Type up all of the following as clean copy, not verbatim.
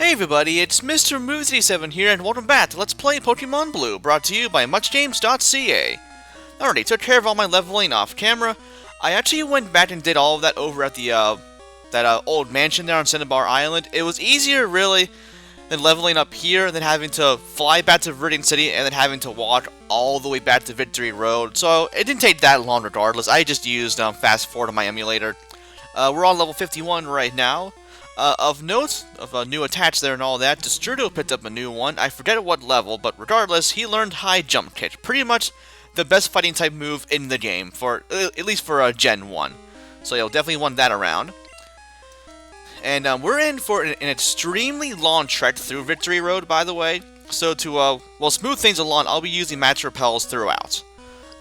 Hey everybody, it's MrMovees87 here, and welcome back to Let's Play Pokemon Blue, brought to you by MuchGames.ca. Alrighty, took care of all my leveling off camera. I actually went back and did all of that over at the, old mansion there on Cinnabar Island. It was easier, really, than leveling up here, than having to fly back to Viridian City, and then having to walk all the way back to Victory Road. So, it didn't take that long regardless. I just used fast forward on my emulator. We're on level 51 right now. Of note, of a new attach there and all that, Destrudo picked up a new one. I forget at what level, but regardless, he learned High Jump Kick. Pretty much the best fighting type move in the game, for at least for Gen 1. So you'll definitely want that around. And we're in for an extremely long trek through Victory Road, by the way. So to, smooth things along, I'll be using match repels throughout.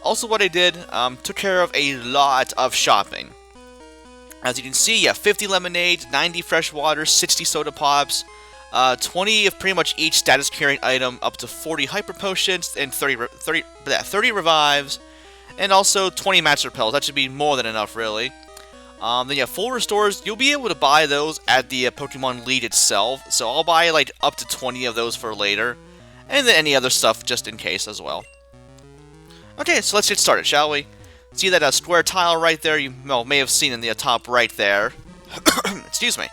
Also what I did, took care of a lot of shopping. As you can see, 50 lemonade, 90 fresh water, 60 soda pops, 20 of pretty much each status carrying item, up to 40 hyper potions, and 30 revives, and also 20 match repels. That should be more than enough, really. Then full restores, you'll be able to buy those at the Pokemon Lead itself, so I'll buy like up to 20 of those for later, and then any other stuff just in case as well. Okay, so let's get started, shall we? See that square tile right there? You may have seen in the top right there. Excuse me.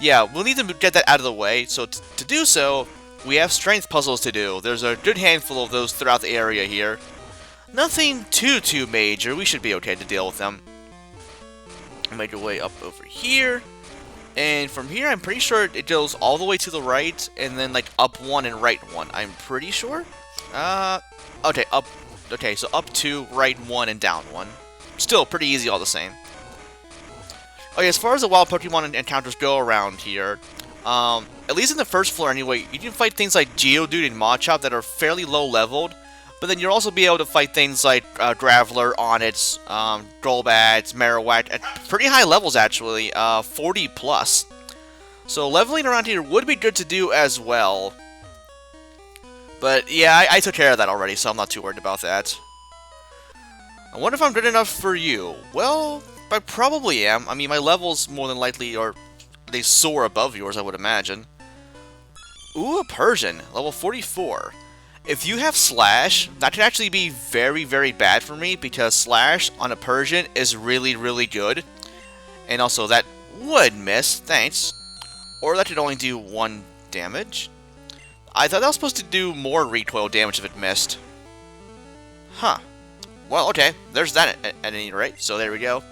Yeah, we'll need to get that out of the way. So to do so, we have strength puzzles to do. There's a good handful of those throughout the area here. Nothing too major. We should be okay to deal with them. Make our way up over here. And from here, I'm pretty sure it goes all the way to the right, and then like up one and right one. I'm pretty sure. Okay, up. Okay, so up 2, right 1, and down 1. Still pretty easy all the same. Okay, as far as the wild Pokemon encounters go around here, at least in the first floor anyway, you can fight things like Geodude and Machop that are fairly low leveled, but then you'll also be able to fight things like Graveler, Onix, Golbat, Marowak at pretty high levels actually, 40 plus. So leveling around here would be good to do as well. But yeah, I took care of that already, so I'm not too worried about that. I wonder if I'm good enough for you. Well, I probably am. I mean, my levels more than likely are... they soar above yours, I would imagine. Ooh, a Persian. Level 44. If you have Slash, that could actually be very bad for me, because Slash on a Persian is really good. And also, that would miss. Thanks. Or that could only do 1 damage. I thought that was supposed to do more recoil damage if it missed. Huh. Well, okay. There's that at any rate. So there we go.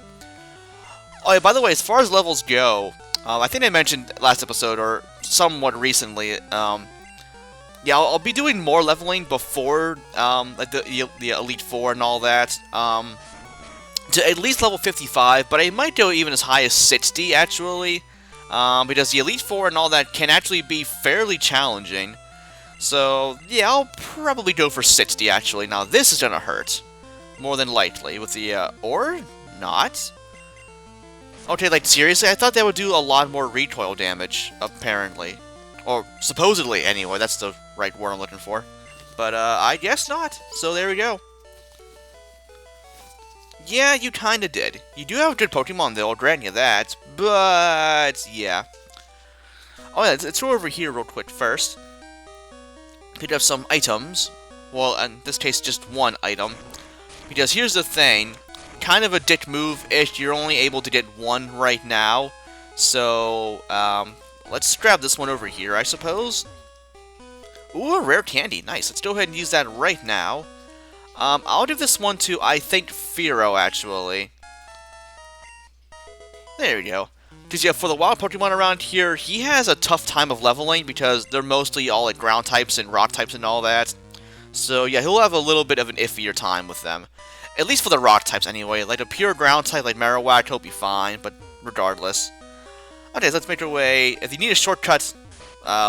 Oh, yeah, by the way, as far as levels go, I think I mentioned last episode, or somewhat recently, yeah, I'll be doing more leveling before like the Elite Four and all that, to at least level 55, but I might go even as high as 60, actually, because the Elite Four and all that can actually be fairly challenging. So, yeah, I'll probably go for 60, actually. Now, this is gonna hurt. More than likely. With the, or not? Okay, like, seriously? I thought that would do a lot more recoil damage, apparently. Or, supposedly, anyway. That's the right word I'm looking for. But, I guess not. So, there we go. Yeah, you kinda did. You do have a good Pokemon, though, I'll grant you that. But, yeah. Oh, yeah, let's go over here real quick first. Pick up some items. Well, in this case, just one item. Because here's the thing. Kind of a dick move if you're only able to get one right now. So, let's grab this one over here, I suppose. Ooh, a rare candy. Nice. Let's go ahead and use that right now. I'll give this one to, I think, Firo, actually. There we go. Because, yeah, for the wild Pokemon around here, he has a tough time of leveling because they're mostly all like ground types and rock types and all that. So, yeah, he'll have a little bit of an iffier time with them. At least for the rock types, anyway. Like a pure ground type like Marowak, he'll be fine, but regardless. Okay, so let's make our way. If you need a shortcut,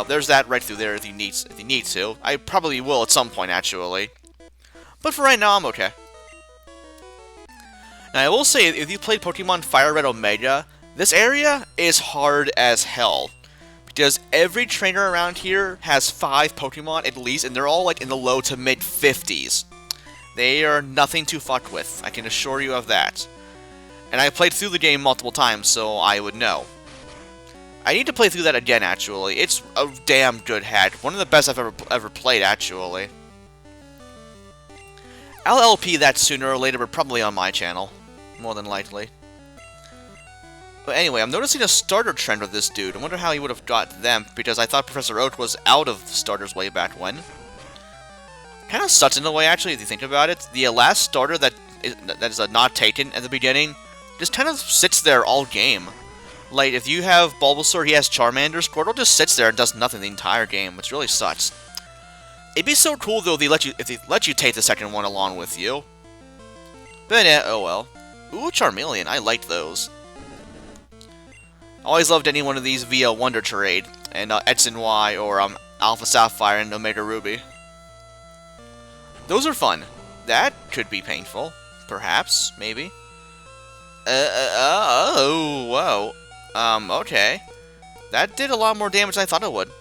there's that right through there if you need to. I probably will at some point, actually. But for right now, I'm okay. Now, I will say, if you played Pokemon Fire Red Omega, this area is hard as hell, because every trainer around here has 5 Pokemon at least, and they're all like in the low to mid 50s. They are nothing to fuck with, I can assure you of that. And I played through the game multiple times, so I would know. I need to play through that again, actually. It's a damn good hack. One of the best I've ever played, actually. I'll LP that sooner or later, but probably on my channel. More than likely. But anyway, I'm noticing a starter trend with this dude. I wonder how he would have got them, because I thought Professor Oak was out of starters way back when. Kind of sucks in a way, actually, if you think about it. The last starter that is not taken at the beginning just kind of sits there all game. Like, if you have Bulbasaur, he has Charmander, Squirtle just sits there and does nothing the entire game, which really sucks. It'd be so cool, though, if they let you take the second one along with you. But yeah, oh well. Ooh, Charmeleon, I liked those. Always loved any one of these via Wonder Trade, and X and Y, or Alpha Sapphire and Omega Ruby. Those are fun. That could be painful. Perhaps, maybe. Oh, whoa. Okay. That did a lot more damage than I thought it would.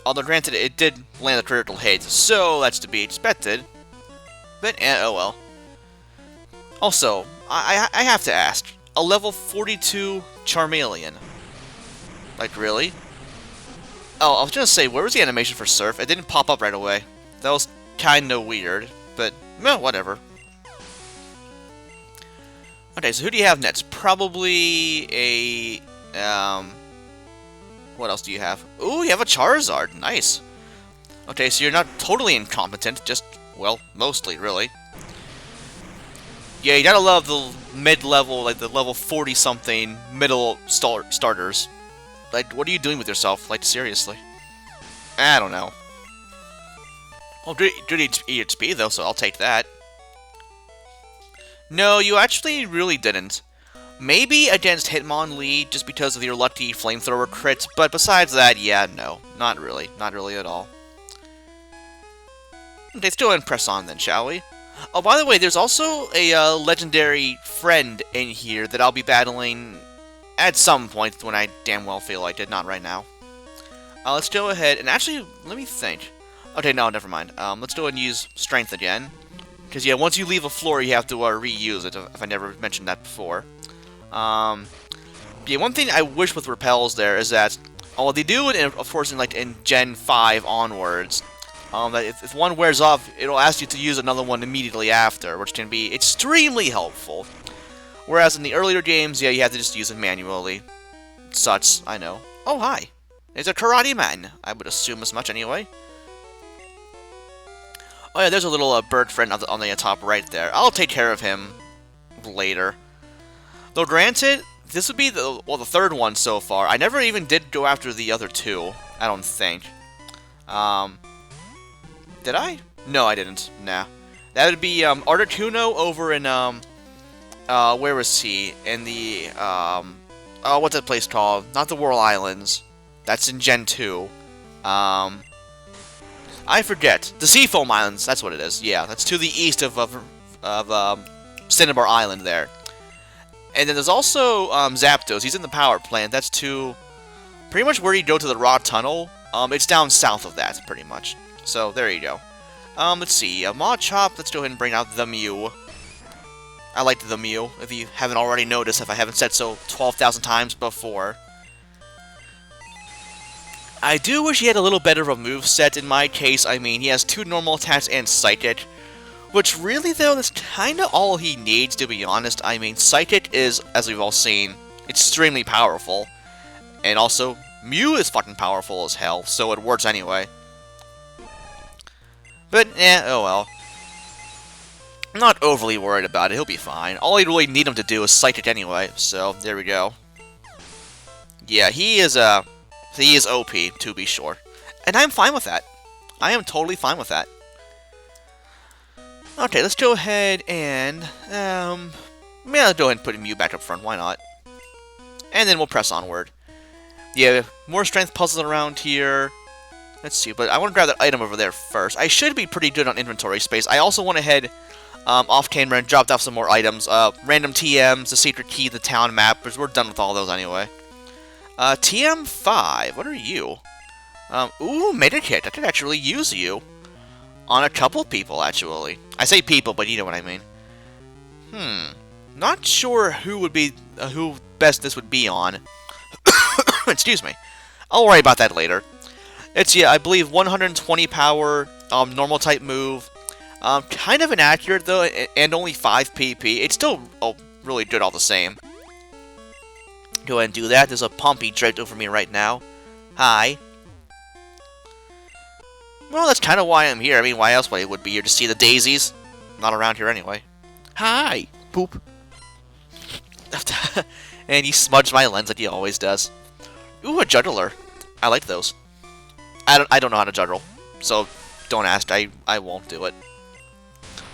Although, granted, it did land a critical hit, so that's to be expected. But, oh well. Also, I have to ask, a level 42 Charmeleon. Like, really? Oh, I was gonna say, where was the animation for Surf? It didn't pop up right away. That was kinda weird, but, well, whatever. Okay, so who do you have next? Probably a, what else do you have? Ooh, you have a Charizard. Nice. Okay, so you're not totally incompetent, just, well, mostly, really. Yeah, you gotta love the mid-level, like the level 40-something middle starters. Like, what are you doing with yourself? Like, seriously. I don't know. Oh, good EXP, though, so I'll take that. No, you actually really didn't. Maybe against Hitmonlee, just because of your lucky flamethrower crit, but besides that, yeah, no. Not really. Not really at all. Okay, let's go ahead and press on then, shall we? Oh, by the way, there's also a legendary friend in here that I'll be battling at some point when I damn well feel like it, not right now. Let's go ahead, and actually, let me think. Okay, no, never mind. Let's go ahead and use Strength again. Because, yeah, once you leave a floor, you have to reuse it, if I never mentioned that before. Yeah, one thing I wish with Repels there is that, well, they do it, of course, in Gen 5 onwards, that if one wears off, it'll ask you to use another one immediately after, which can be extremely helpful. Whereas in the earlier games, yeah, you have to just use it manually. Such, I know. Oh, hi. It's a Karate Man. I would assume as much anyway. Oh yeah, there's a little bird friend on the top right there. I'll take care of him later. Though granted, this would be the third one so far. I never even did go after the other two, I don't think. Did I? No, I didn't. Nah. That would be Articuno over in where was he? In the oh, what's that place called? Not the Whirl Islands. That's in Gen 2. I forget. The Seafoam Islands, that's what it is. Yeah, that's to the east of Cinnabar Island there. And then there's also Zapdos. He's in the power plant. That's to pretty much where you go to the Raw Tunnel. It's down south of that, pretty much. So, there you go. Let's see. Machop, let's go ahead and bring out the Mew. I like the Mew, if you haven't already noticed, if I haven't said so 12,000 times before. I do wish he had a little better of a moveset in my case. I mean, he has 2 normal attacks and Psychic. Which really, though, that's kinda all he needs, to be honest. I mean, Psychic is, as we've all seen, extremely powerful. And also, Mew is fucking powerful as hell, so it works anyway. But, oh well. I'm not overly worried about it, he'll be fine. All I really need him to do is Psychic anyway, so there we go. Yeah, he is OP, to be sure. And I'm fine with that. I am totally fine with that. Okay, let's go ahead and, yeah, let's go ahead and put Mew back up front, why not? And then we'll press onward. Yeah, more strength puzzles around here. Let's see, but I want to grab that item over there first. I should be pretty good on inventory space. I also went ahead, off camera and dropped off some more items. Random TMs, the secret key, the town map, because we're done with all those anyway. TM5, what are you? Ooh, Medikit, I could actually use you. On a couple people, actually. I say people, but you know what I mean. Not sure who would be, who best this would be on. Excuse me. I'll worry about that later. It's, yeah, I believe 120 power, normal type move. Kind of inaccurate, though, and only 5 PP. It's still really good all the same. Go ahead and do that. There's a Pompey draped over me right now. Hi. Well, that's kind of why I'm here. I mean, why else would I would be here? To see the daisies? Not around here anyway. Hi! Poop. And he smudged my lens like he always does. Ooh, a juggler. I like those. I don't know how to juggle, so don't ask. I won't do it.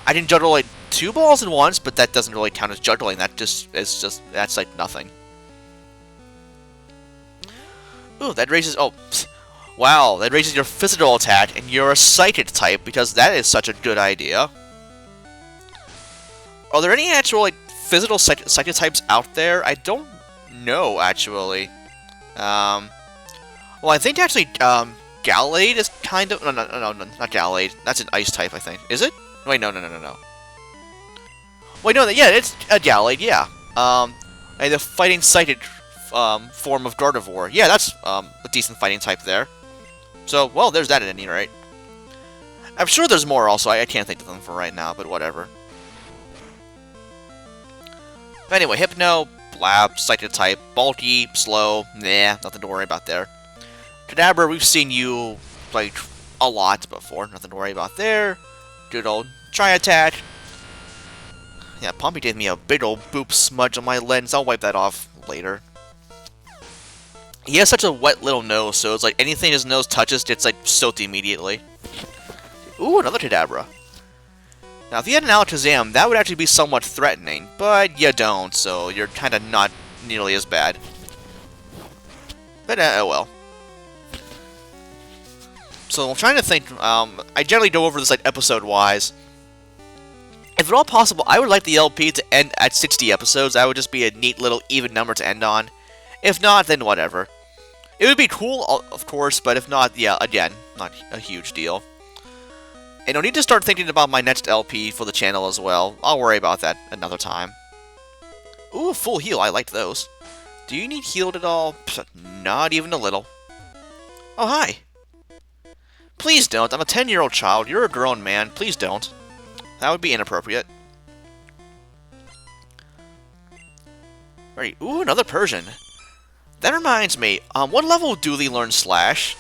I can juggle like 2 balls at once, but that doesn't really count as juggling. That's like nothing. Ooh, that raises... Oh, wow, that raises your physical attack, and you're a psychic type, because that is such a good idea. Are there any actual, like, physical psychic types out there? I don't know, actually. Well, I think, actually, Gallade is kind of... No, not Gallade. That's an ice type, I think. Is it? Wait, no. Wait, no, yeah, it's a Gallade, yeah. And the fighting psychic form of Gardevoir. Yeah, that's a decent fighting type there. So, well, there's that at any rate. I'm sure there's more also. I can't think of them for right now, but whatever. But anyway, Hypno, Blab, Psychic type, bulky, slow, nah, nothing to worry about there. Kadabra, we've seen you, like, a lot before. Nothing to worry about there. Good old Tri-Attack. Yeah, Pompey gave me a big old boop smudge on my lens. I'll wipe that off later. He has such a wet little nose, so it's like anything his nose touches gets, like, soaked immediately. Ooh, another Kadabra. Now, if you had an Alakazam, that would actually be somewhat threatening, but you don't, so you're kind of not nearly as bad. But, oh well. So, I'm trying to think, I generally go over this, like, episode-wise. If at all possible, I would like the LP to end at 60 episodes. That would just be a neat little even number to end on. If not, then whatever. It would be cool, of course, but if not, yeah, again, not a huge deal. And I'll need to start thinking about my next LP for the channel as well. I'll worry about that another time. Ooh, full heal, I like those. Do you need healed at all? Pfft, not even a little. Oh, hi. Please don't, I'm a 10-year-old child, you're a grown man, please don't. That would be inappropriate. Right, ooh, another Persian. That reminds me, what level do they learn Slash?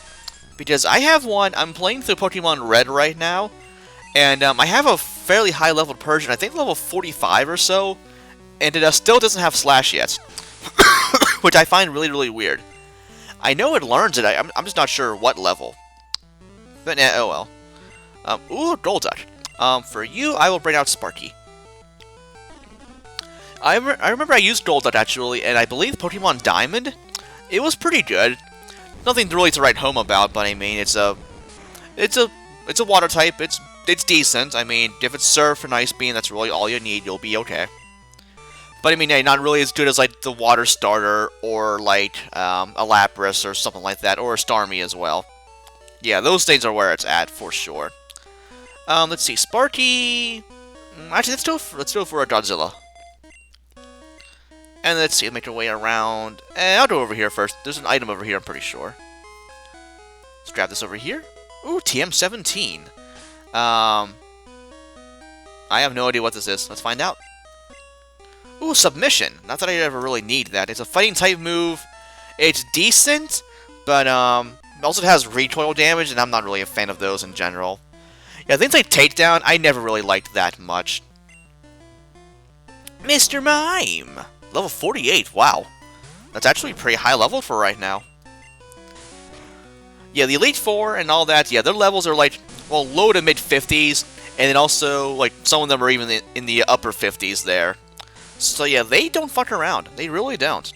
Because I have one, I'm playing through Pokemon Red right now, and I have a fairly high-leveled Persian, I think level 45 or so, and it still doesn't have Slash yet. Which I find really, really weird. I know it learns it, I'm just not sure what level. But, oh well. Ooh, Golduck. For you, I will bring out Sparky. I remember I used Golduck, actually, and I believe Pokemon Diamond, it was pretty good. Nothing really to write home about, but I mean, it's a water type, it's decent. I mean, if it's Surf and Ice Beam, that's really all you need, you'll be okay. But I mean, yeah, not really as good as, like, the Water Starter, or, like, a Lapras, or something like that, or a Starmie as well. Yeah, those things are where it's at, for sure. Let's see, Sparky... Actually, let's go for a Godzilla. And let's see, make our way around. And I'll go over here first. There's an item over here, I'm pretty sure. Let's grab this over here. Ooh, TM17. I have no idea what this is. Let's find out. Ooh, Submission. Not that I ever really need that. It's a fighting type move. It's decent, but it also has recoil damage, and I'm not really a fan of those in general. Yeah, things like Takedown, I never really liked that much. Mr. Mime! Level 48, wow. That's actually pretty high level for right now. Yeah, the Elite Four and all that, yeah, their levels are like, well, low to mid-50s, and then also, like, some of them are even in the upper 50s there. So yeah, they don't fuck around. They really don't.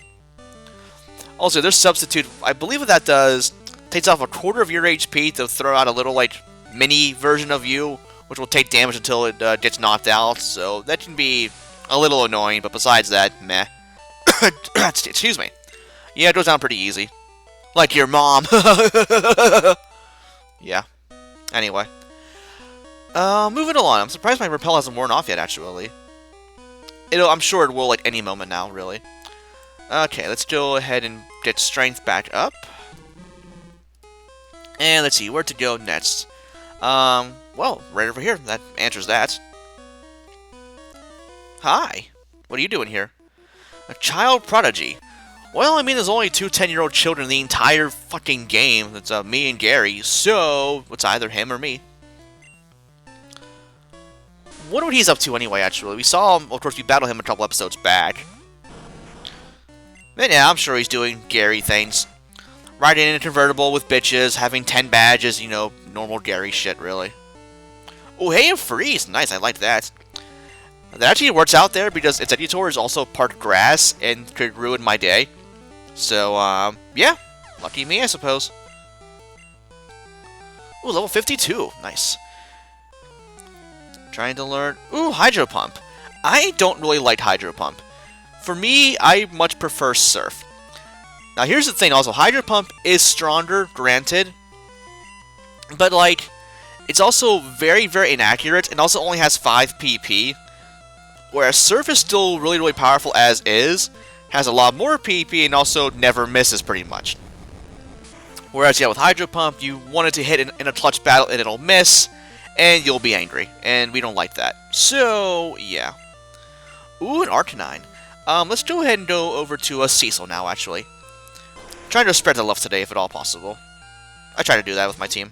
Also, their Substitute, I believe what that does, takes off a quarter of your HP to throw out a little, like, mini version of you, which will take damage until it gets knocked out, so that can be a little annoying, but besides that, meh. Excuse me. Yeah, it goes down pretty easy. Like your mom. Yeah. Anyway. Moving along. I'm surprised my repel hasn't worn off yet, actually. I'm sure it will at any moment now, really. Okay, let's go ahead and get strength back up. And let's see, where to go next? Well, right over here. That answers that. Hi. What are you doing here? A child prodigy. Well, I mean, there's only two 10-year-old children in the entire fucking game. It's me and Gary, so it's either him or me. Wonder what he's up to anyway, actually. We saw him, of course, we battled him a couple episodes back. But yeah, I'm sure he's doing Gary things. Riding in a convertible with bitches, having 10 badges, you know, normal Gary shit, really. Oh, hey, a freeze! Nice, I like that. That actually works out there because its editor is also part grass and could ruin my day. So, yeah. Lucky me, I suppose. Ooh, level 52. Nice. Trying to learn... Ooh, Hydro Pump. I don't really like Hydro Pump. For me, I much prefer Surf. Now, here's the thing also. Hydro Pump is stronger, granted. But, like, it's also very, very inaccurate and also only has 5 PP. Whereas Surf is still really, really powerful as is. Has a lot more PP and also never misses pretty much. Whereas, yeah, with Hydro Pump, you want it to hit in a clutch battle and it'll miss. And you'll be angry. And we don't like that. So, yeah. Ooh, an Arcanine. Let's go ahead and go over to Cecil now, actually. Trying to spread the love today, if at all possible. I try to do that with my team.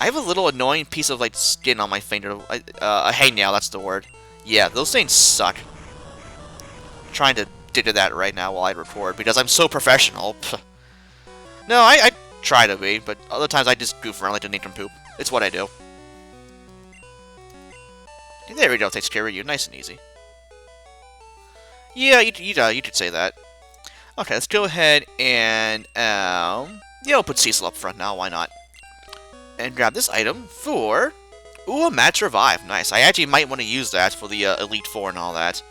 I have a little annoying piece of, like, skin on my finger. A hangnail, that's the word. Yeah, those things suck. I'm trying to do that right now while I record, because I'm so professional. No, I try to be, but other times I just goof around like a nincompoop. It's what I do. There we go, takes care of you, nice and easy. Yeah, you could say that. Okay, let's go ahead and, yeah, we'll put Cecil up front now, why not? And grab this item for... Ooh, a Match Revive, nice. I actually might want to use that for the Elite Four and all that.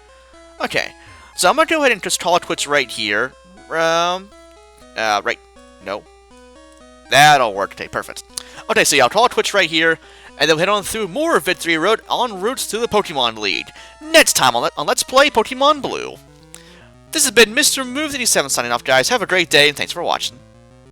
Okay, so I'm gonna go ahead and just call it quits right here. Right, no. That'll work, okay, perfect. Okay, so yeah, I'll call it quits right here, and then we'll head on through more of Victory Road en route to the Pokemon League. Next time on Let's Play Pokemon Blue. This has been MrMovees87 signing off, guys. Have a great day, and thanks for watching.